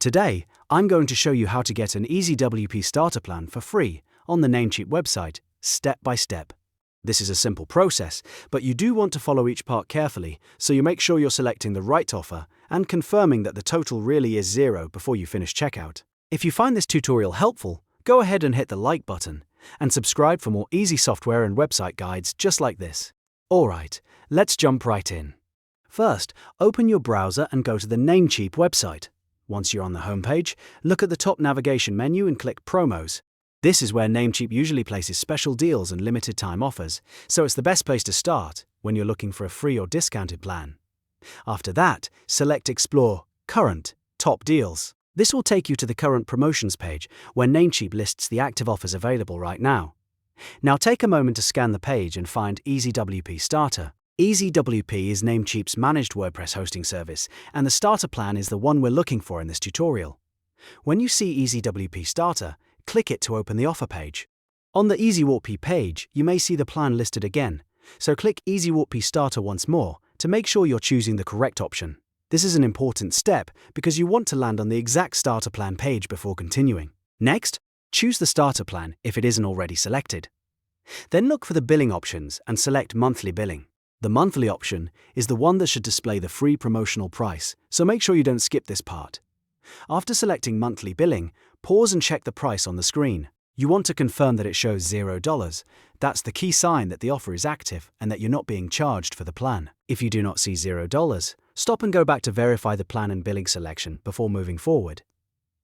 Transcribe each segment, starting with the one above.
Today, I'm going to show you how to get an EasyWP starter plan for free on the Namecheap website, step by step. This is a simple process, but you do want to follow each part carefully so you make sure you're selecting the right offer and confirming that the total really is zero before you finish checkout. If you find this tutorial helpful, go ahead and hit the like button and subscribe for more easy software and website guides just like this. Alright, let's jump right in. First, open your browser and go to the Namecheap website. Once you're on the homepage, look at the top navigation menu and click Promos. This is where Namecheap usually places special deals and limited time offers, so it's the best place to start when you're looking for a free or discounted plan. After that, select Explore Current Top Deals. This will take you to the current promotions page where Namecheap lists the active offers available right now. Now take a moment to scan the page and find EasyWP Starter. EasyWP is Namecheap's managed WordPress hosting service, and the starter plan is the one we're looking for in this tutorial. When you see EasyWP Starter, click it to open the offer page. On the EasyWP page, you may see the plan listed again, so click EasyWP Starter once more to make sure you're choosing the correct option. This is an important step because you want to land on the exact starter plan page before continuing. Next, choose the starter plan if it isn't already selected. Then look for the billing options and select monthly billing. The monthly option is the one that should display the free promotional price, so make sure you don't skip this part. After selecting monthly billing, pause and check the price on the screen. You want to confirm that it shows $0. That's the key sign that the offer is active and that you're not being charged for the plan. If you do not see $0, stop and go back to verify the plan and billing selection before moving forward.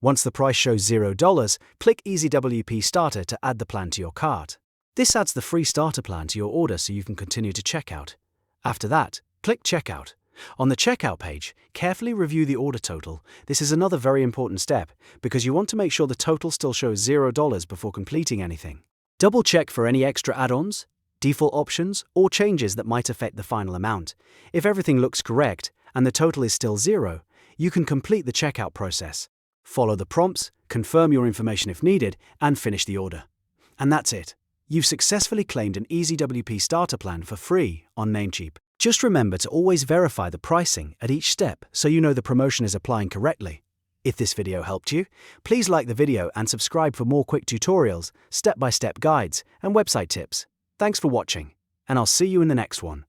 Once the price shows $0, click EasyWP Starter to add the plan to your cart. This adds the free starter plan to your order so you can continue to checkout. After that, click Checkout. On the checkout page, carefully review the order total. This is another very important step because you want to make sure the total still shows $0 before completing anything. Double check for any extra add-ons, default options, or changes that might affect the final amount. If everything looks correct and the total is still $0, you can complete the checkout process. Follow the prompts, confirm your information if needed, and finish the order. And that's it. You've successfully claimed an EasyWP starter plan for free on Namecheap. Just remember to always verify the pricing at each step so you know the promotion is applying correctly. If this video helped you, please like the video and subscribe for more quick tutorials, step-by-step guides, and website tips. Thanks for watching, and I'll see you in the next one.